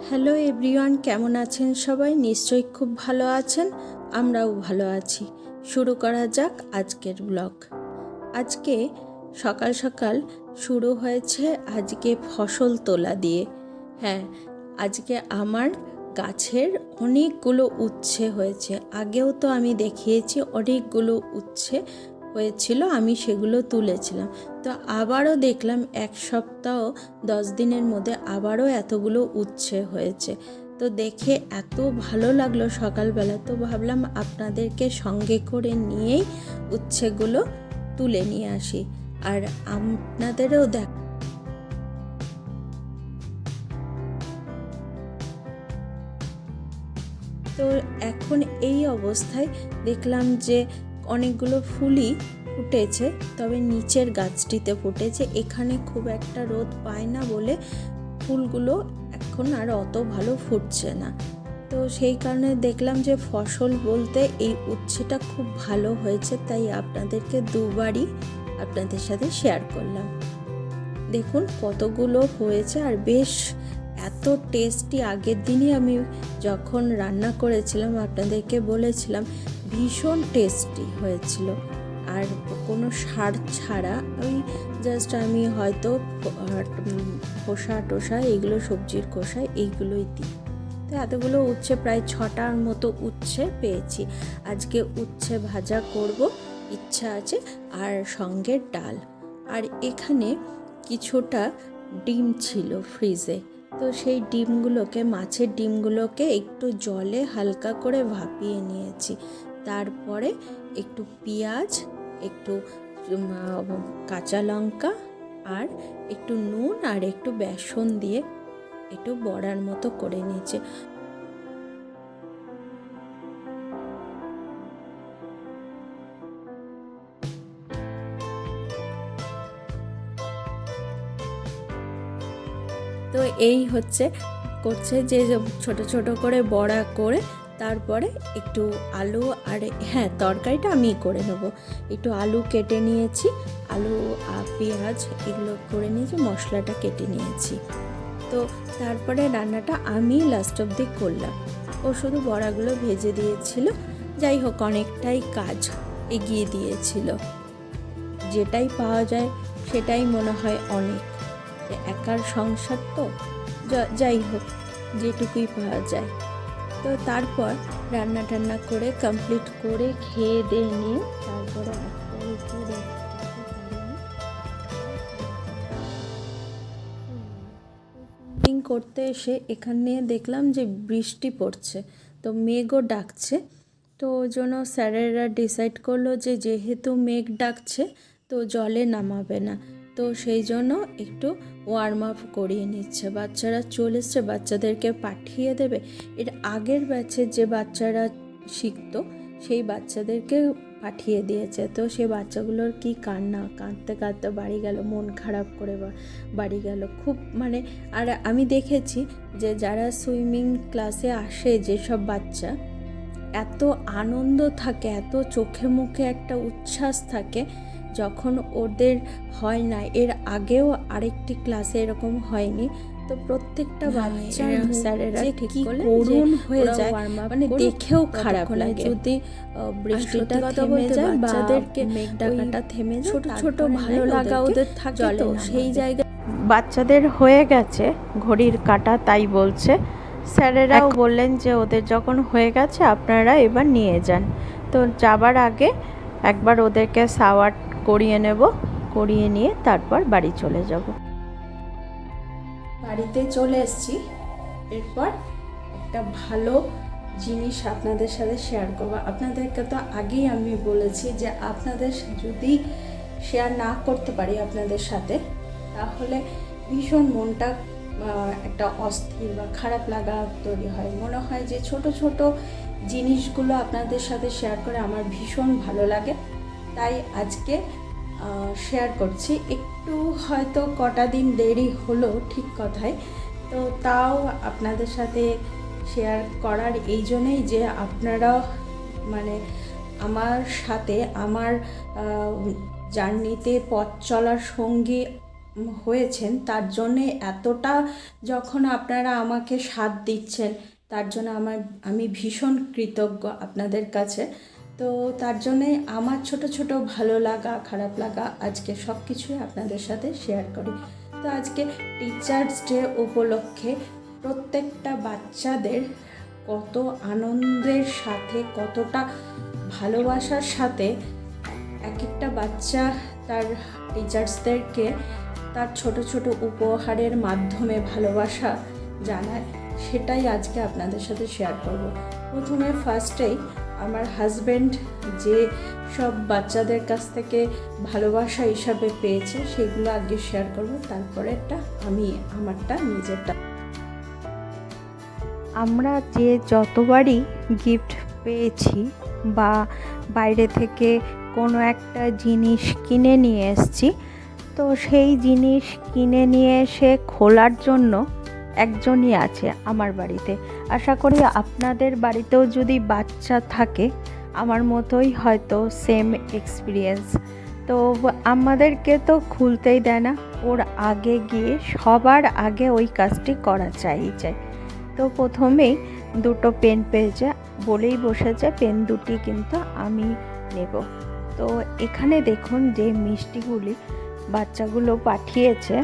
Hello everyone, কেমন আছেন সবাই? নিশ্চয়ই খুব ভালো আছেন, আমরাও ভালো আছি। শুরু করা যাক আজকের ব্লগ। আজকে সকাল সকাল শুরু হয়েছে আজকে ফসল তোলা দিয়ে। হ্যাঁ, আজকে আমার গাছের অনেকগুলো উচ্ছে হয়েছে। আগেও তো আমি দেখিয়েছি অনেকগুলো উচ্ছে হয়েছিল, আমি সেগুলো তুলেছিলাম। তো আবারও দেখলাম 1 সপ্তাহ 10 দিনের মধ্যে আবারও এতগুলো উচ্ছে হয়েছে। তো দেখে এত ভালো লাগলো সকালবেলা, তো ভাবলাম আপনাদেরকে সঙ্গে করে নিয়েই উচ্ছেগুলো তুলে নিয়ে আসি আর আপনাদেরও দেখ। তো এখন এই অবস্থায় দেখলাম যে অনেকগুলো ফুলই ফুটেছে, তবে নিচের গাছটিতে ফুটেছে। এখানে খুব একটা রোদ পায় না বলে ফুলগুলো এখন আর অত ভালো ফুটছে না। তো সেই কারণে দেখলাম যে ফসল বলতে এই উচ্ছেটা খুব ভালো হয়েছে, তাই আপনাদেরকে দুবারই আপনাদের সাথে শেয়ার করলাম। দেখুন কতগুলো হয়েছে আর বেশ এত টেস্টি। আগের দিনই আমি যখন রান্না করেছিলাম আপনাদেরকে বলেছিলাম ভীষণ টেস্টি হয়েছিল, আর কোনো সার ছাড়া। ওই জাস্ট আমি হয়তো খোসা টোসা এগুলো, সবজির খোসা এইগুলোই দিই। তো এতগুলো উচ্ছে, প্রায় 6টার মতো উচ্ছে পেয়েছি। আজকে উচ্ছে ভাজা করব, ইচ্ছা আছে, আর সঙ্গে ডাল। আর এখানে কিছুটা ডিম ছিল ফ্রিজে, তো সেই ডিমগুলোকে, মাছের ডিমগুলোকে একটু জলে হালকা করে ভাপিয়ে নিয়েছি। তারপরে একটু পেঁয়াজ, একটু কাঁচা লঙ্কা আর একটু নুন আর একটু বেসন দিয়ে একটু বড়ার মতো করে নিয়েছি। তো এই করছে যে ছোট ছোট করে বড়া করে, তারপরে একটু আলু, আর হ্যাঁ তরকারিটা আমি করে নেবো। একটু আলু কেটে নিয়েছি, আলু আর পেঁয়াজ এগুলো করে নিয়েছি, মশলাটা কেটে নিয়েছি। তো তারপরে রান্নাটা আমি লাস্ট অবধি করলাম, ও শুধু বড়াগুলো ভেজে দিয়েছিল। যাই হোক, অনেকটাই কাজ এগিয়ে দিয়েছিল। যেটাই পাওয়া যায় সেটাই মনে হয় অনেক, একার সংসার তো, যাই হোক যেটুকুই পাওয়া যায়। তো তারপর রান্না টান্না করে কমপ্লিট করে খেয়ে দিয়ে নিয়ে তারপরে করতে এসে এখানে দেখলাম যে বৃষ্টি পড়ছে, তো মেঘও ডাকছে। তো ওই জন্য স্যারেরা ডিসাইড করলো যে যেহেতু মেঘ ডাকছে তো জলে নামাবে না, তো সেই জন্য একটু ওয়ার্ম আপ করিয়ে নিচ্ছে। বাচ্চারা চলে এসছে, বাচ্চাদেরকে পাঠিয়ে দেবে। এর আগের ব্যাচে যে বাচ্চারা শিখতো সেই বাচ্চাদেরকে পাঠিয়ে দিয়েছে। তো সেই বাচ্চাগুলোর কি কান্না, কাঁদতে কাঁদতে বাড়ি গেল, মন খারাপ করে বাড়ি গেল খুব। মানে আর আমি দেখেছি যে যারা সুইমিং ক্লাসে আসে যেসব বাচ্চা, এত আনন্দ থাকে, এত চোখে মুখে একটা উচ্ছ্বাস থাকে যখন ওদের হয় না। এর আগেও আরেকটি ক্লাসে এরকম হয়নি, তো প্রত্যেকটা বাচ্চা স্যারেরা ঠিক করলে করুণ হয়ে যায়, মানে দেখেও খারাপ লাগে। যদি বৃষ্টিটা থেমে যায়, বাচ্চাদেরকে মেঘ ডাকাটা থেমে যায়, ছোট ছোট ভালো লাগা ওদের থাকে, তো সেই জায়গায় বাচ্চাদের হয়ে গেছে ঘড়ির কাঁটা, তাই বলছে। স্যারেরাও বললেন যে ওদের যখন হয়ে গেছে আপনারা এবার নিয়ে যান। তো যাবার আগে একবার ওদেরকে শাওয়ার করিয়ে নেব, করিয়ে নিয়ে তারপর বাড়ি চলে যাব। বাড়িতে চলে এসেছি, এরপর একটা ভালো জিনিস আপনাদের সাথে শেয়ার করব। আপনাদেরকে তো আগেই আমি বলেছি যে আপনাদের যদি শেয়ার না করতে পারি আপনাদের সাথে, তাহলে ভীষণ মনটা একটা অস্থির বা খারাপ লাগা তৈরি হয়। মনে হয় যে ছোট ছোট জিনিসগুলো আপনাদের সাথে শেয়ার করে আমার ভীষণ ভালো লাগে, তাই আজকে শেয়ার করছি। একটু হয়তো কটা দিন দেরি হলো ঠিক কথায়, তো তাও আপনাদের সাথে শেয়ার করার এই জন্যই যে আপনারা মানে আমার সাথে আমার জার্নিতে পথ চলার সঙ্গী হয়েছেন, তার জন্যে এতটা যখন আপনারা আমাকে সাথ দিচ্ছেন, তার জন্য আমি ভীষণ কৃতজ্ঞ আপনাদের কাছে। তো তার জন্যে আমার ছোট ছোট ভালো লাগা খারাপ লাগা আজকে সব কিছুই আপনাদের সাথে শেয়ার করি। তো আজকে টিচার্স ডে উপলক্ষে প্রত্যেকটা বাচ্চাদের কত আনন্দের সাথে, কতটা ভালোবাসার সাথে এক একটা বাচ্চা তার টিচার্সদেরকে তার ছোট ছোট উপহারের মাধ্যমে ভালোবাসা জানায়, সেটাই আজকে আপনাদের সাথে শেয়ার করব। প্রথমে ফার্স্টেই আমার হাজব্যান্ড যে সব বাচ্চাদের কাছ থেকে ভালোবাসা হিসাবে পেয়েছে সেগুলো আগে শেয়ার করব, তারপরেরটা আমি আমারটা নিজেরটা। আমরা যে যতবারই গিফট পেয়েছি বা বাইরে থেকে কোনো একটা জিনিস কিনে নিয়ে এসেছি, তো সেই জিনিস কিনে নিয়ে এসে খোলার জন্য একজনই আছে আমার বাড়িতে। আশা করি আপনাদের বাড়িতেও যদি বাচ্চা থাকে আমার মতোই হয়তো সেম এক্সপিরিয়েন্স। তো আমাদেরকে তো খুলতেই দেয় না, ওর আগে গিয়ে সবার আগে ওই কাজটি করা চাই। তো প্রথমেই দুটো পেন পেয়েছে, বলেই বসেছে পেন দুটি কিন্তু আমি নেব। তো এখানে দেখুন যে মিষ্টিগুলি বাচ্চাগুলো পাঠিয়েছে,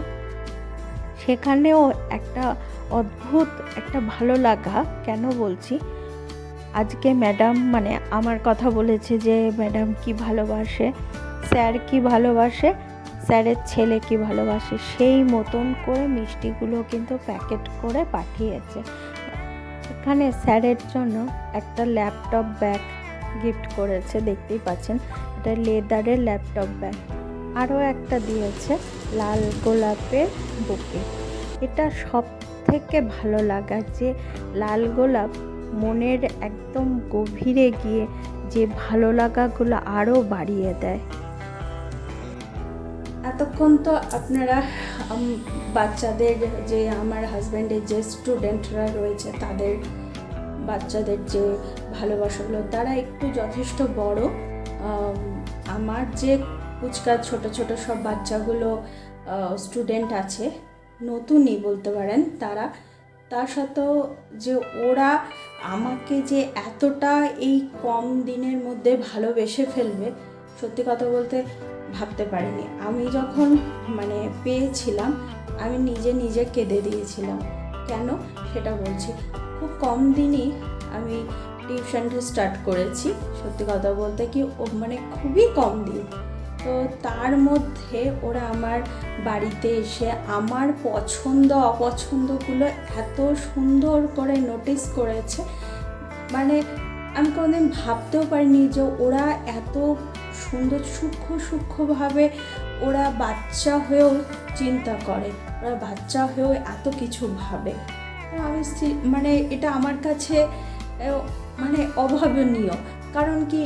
সেখানেও একটা অদ্ভুত একটা ভালো লাগা। কেন বলছি, আজকে ম্যাডাম মানে আমার কথা বলেছে যে ম্যাডাম কি ভালোবাসে, স্যার কি ভালোবাসে, স্যারের ছেলে কি ভালোবাসে, সেই মতন করে মিষ্টিগুলো কিন্তু প্যাকেট করে পাঠিয়েছে। এখানে স্যারের জন্য একটা ল্যাপটপ ব্যাগ গিফট করেছে, দেখতেই পাচ্ছেন এটা লেদারের ল্যাপটপ ব্যাগ। আরও একটা দিয়েছে লাল গোলাপের বুকে। এটা সব থেকে ভালো লাগা যে লাল গোলাপ মনের একদম গভীরে গিয়ে যে ভালো লাগাগুলো আরও বাড়িয়ে দেয়। এতক্ষণ তো আপনারা বাচ্চাদের যে আমার হাজব্যান্ডের যে স্টুডেন্টরা রয়েছে তাদের বাচ্চাদের যে ভালোবাসাগুলো, তারা একটু যথেষ্ট বড়। আমার যে কুচকার ছোট ছোট সব বাচ্চাগুলো স্টুডেন্ট আছে, নতুনই বলতে পারেন তারা, তার সাথেও যে ওরা আমাকে যে এতটা এই কম দিনের মধ্যে ভালোবেসে ফেলবে, সত্যি কথা বলতে ভাবতে পারিনি। আমি যখন মানে পেয়েছিলাম আমি নিজে কেঁদে দিয়েছিলাম। কেন সেটা বলছি, খুব কম দিনই আমি টিউশনটা স্টার্ট করেছি। সত্যি কথা বলতে কি মানে খুবই কম দিন, তো তার মধ্যে ওরা আমার বাড়িতে এসে আমার পছন্দ অপছন্দগুলো এত সুন্দর করে নোটিস করেছে, মানে আমি কোনোদিন ভাবতেও পারিনি যে ওরা এত সুন্দর সূক্ষ্মভাবে ওরা বাচ্চা হয়েও চিন্তা করে, ওরা বাচ্চা হয়েও এত কিছু ভাবে। আমি মানে এটা আমার কাছে মানে অভাবনীয়। কারণ কি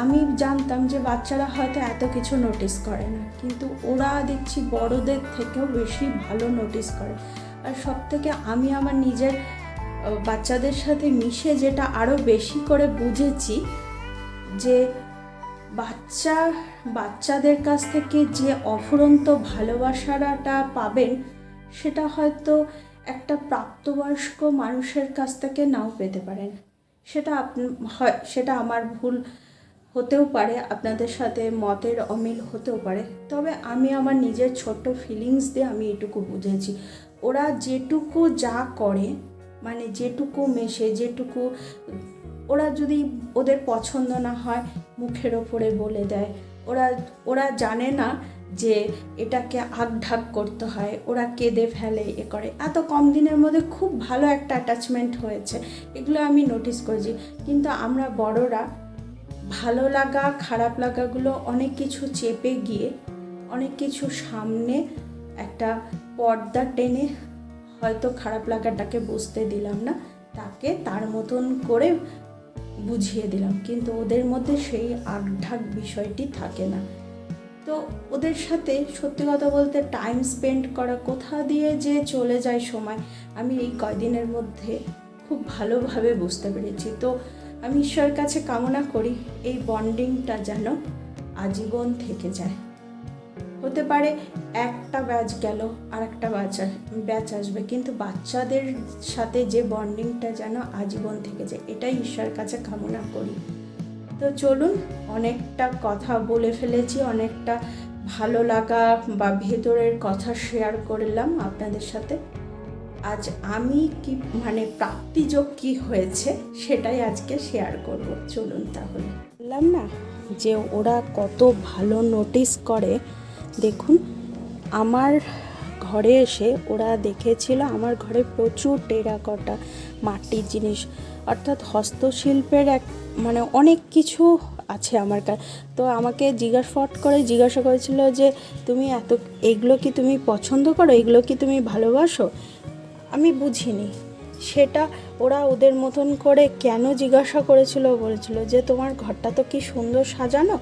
আমি জানতাম যে বাচ্চারা হয়তো এত কিছু নোটিস করে না, কিন্তু ওরা দেখছি বড়দের থেকেও বেশি ভালো নোটিস করে। আর সব থেকে আমি আমার নিজের বাচ্চাদের সাথে মিশে যেটা আরও বেশি করে বুঝেছি যে বাচ্চাদের কাছ থেকে যে অফুরন্ত ভালোবাসাটা পাবেন সেটা হয়তো একটা প্রাপ্তবয়স্ক মানুষের কাছ থেকে নাও পেতে পারেন। সেটা আমার ভুল হতেও পারে, আপনাদের সাথে মতের অমিল হতেও পারে, তবে আমি আমার নিজের ছোট্ট ফিলিংস দিয়ে আমি এটুকু বুঝেছি। ওরা যেটুকু যা করে, মানে যেটুকু মেশে, যেটুকু ওরা যদি ওদের পছন্দ না হয় মুখের ওপরে বলে দেয়। ওরা জানে না যে এটাকে আগঢাক করতে হয়, ওরা কেঁদে ফেলে, এ করে। এত কম দিনের মধ্যে খুব ভালো একটা অ্যাটাচমেন্ট হয়েছে, এগুলো আমি নোটিস করেছি। কিন্তু আমরা বড়রা ভালো লাগা খারাপ লাগাগুলো অনেক কিছু চেপে গিয়ে অনেক কিছু সামনে একটা পর্দা টেনে হয়তো খারাপ লাগাটাকে বুঝতে দিলাম না, তাকে তার মতন করে বুঝিয়ে দিলাম, কিন্তু ওদের মধ্যে সেই আগঢাক বিষয়টি থাকে না। তো ওদের সাথে সত্যি কথা বলতে টাইম স্পেন্ড করা, কোথা দিয়ে যে চলে যায় সময় আমি এই কয়দিনের মধ্যে খুব ভালোভাবে বুঝতে পেরেছি। তো আমি ঈশ্বরের কাছে কামনা করি এই বন্ডিংটা যেন আজীবন থেকে যায়। হতে পারে একটা ব্যাচ গেল আর একটা ব্যাচ আসবে, কিন্তু বাচ্চাদের সাথে যে বন্ডিংটা যেন আজীবন থেকে যায়, এটাই ঈশ্বরের কাছে কামনা করি। তো চলুন, অনেকটা কথা বলে ফেলেছি, অনেকটা ভালো লাগা বা ভেতরের কথা শেয়ার করলাম আপনাদের সাথে। আজ আমি কি প্রাপ্তিযোগ কি হয়েছে সেটাই আজকে শেয়ার করব। চলুন তাহলে। বললাম না যে ওরা কত ভালো নোটিস করে। দেখুন, আমার ঘরে এসে ওরা দেখেছিল আমার ঘরে প্রচুর টেরাকোটা মাটির জিনিস, অর্থাৎ হস্তশিল্পের অনেক কিছু আছে আমার কাছে। তো আমাকে জিজ্ঞাসা করেছিল যে তুমি এগুলো কি তুমি পছন্দ করো, এগুলো কি তুমি ভালোবাসো? আমি বুঝিনি সেটা। ওরা ওদের মতন করে কেন জিজ্ঞাসা বলেছিল যে তোমার ঘরটা তো কি সুন্দর সাজানো,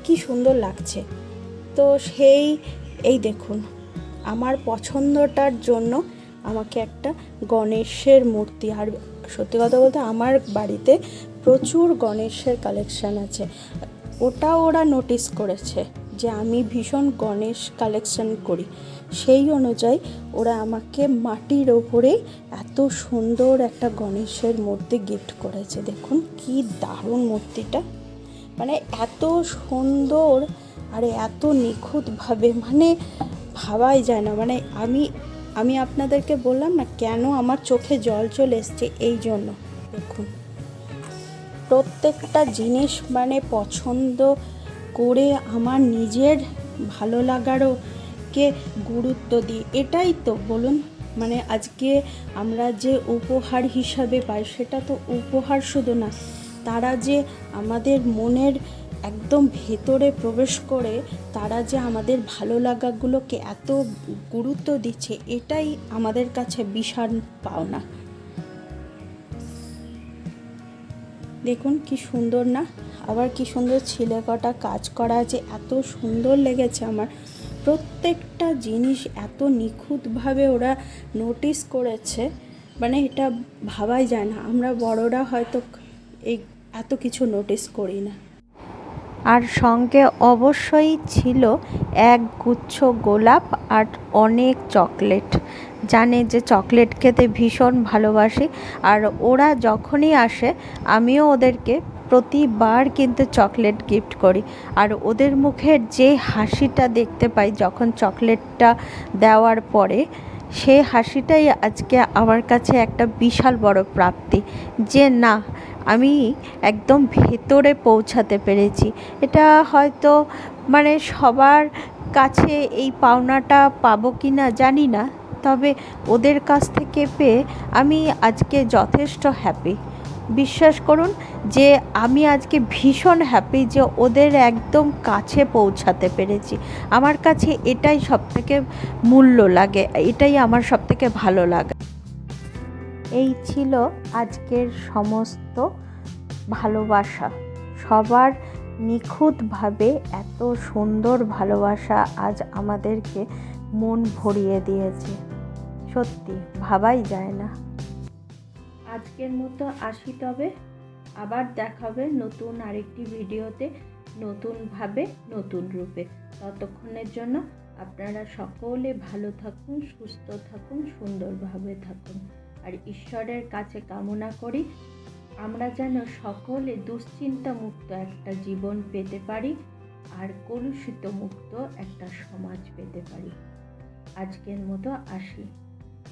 কি সুন্দর লাগছে। তো এই দেখুন, আমার পছন্দটার জন্য আমাকে একটা গণেশের মূর্তি, আর সত্যি কথা বলতে আমার বাড়িতে প্রচুর গণেশের কালেকশান আছে, ওটা ওরা নোটিস করেছে যে আমি ভীষণ গণেশ কালেকশান করি। সেই অনুযায়ী ওরা আমাকে মাটির ওপরে এত সুন্দর একটা গণেশের মূর্তি গিফট করেছে। দেখুন কি দারুণ মূর্তিটা, এত সুন্দর আর এত নিখুঁতভাবে ভাবাই যায় না। আমি আপনাদেরকে বললাম না কেন আমার চোখে জল চলে এসছে, এই জন্য। দেখুন প্রত্যেকটা জিনিস পছন্দ করে আমার নিজের ভালো লাগারও কে গুরুত্ব দিই, এটাই তো বলুন। আজকে আমরা যে উপহার হিসাবে পাই, সেটা তো উপহার শুধু না, তারা যে আমাদের মনের একদম ভেতরে প্রবেশ করে তারা যে আমাদের ভালো লাগাগুলোকে এত গুরুত্ব দিচ্ছে, এটাই আমাদের কাছে বিশাল পাওনা। দেখুন কি সুন্দর না, আবার কি সুন্দর ছিলেকটা কাজ করা আছে, এত সুন্দর লেগেছে আমার। প্রত্যেকটা জিনিস এত নিখুঁতভাবে ওরা নোটিস করেছে, এটা ভাবাই যায় না। আমরা বড়রা হয়তো এত কিছু নোটিস করি না। আর সঙ্গে অবশ্যই ছিল এক গুচ্ছ গোলাপ আর অনেক চকলেট। জানে যে চকলেট খেতে ভীষণ ভালোবাসি, আর ওরা যখনই আসে আমিও ওদেরকে প্রতিবার কিন্তু চকলেট গিফট করি। আর ওদের মুখের যে হাসিটা দেখতে পাই যখন চকলেটটা দেওয়ার পরে, সেই হাসিটাই আজকে আমার কাছে একটা বিশাল বড় প্রাপ্তি, যে না আমি একদম ভেতরে পৌঁছাতে পেরেছি। এটা হয়তো সবার কাছে এই পাওনাটা পাবো কি না জানি না, তবে ওদের কাছ থেকে পেয়ে আমি আজকে যথেষ্ট হ্যাপি। বিশ্বাস করুন যে আমি আজকে ভীষণ হ্যাপি যে ওদের একদম কাছে পৌঁছাতে পেরেছি। আমার কাছে এটাই সবথেকে মূল্য লাগে, এটাই আমার সবথেকে ভালো লাগে। এই ছিল আজকের সমস্ত ভালোবাসা, সবার নিখুঁতভাবে এত সুন্দর ভালোবাসা আজ আমাদেরকে মন ভরিয়ে দিয়েছে, সত্যি ভাবাই যায় না। আজকের মতো আসি, তবে আবার দেখাবে নতুন আরেকটি ভিডিওতে, নতুনভাবে নতুন রূপে। ততক্ষণের জন্য আপনারা সকলে ভালো থাকুন, সুস্থ থাকুন, সুন্দরভাবে থাকুন। আর ঈশ্বরের কাছে কামনা করি আমরা যেন সকলে দুশ্চিন্তা মুক্ত একটা জীবন পেতে পারি, আর কলুষিত মুক্ত একটা সমাজ পেতে পারি। আজকের মতো আসি।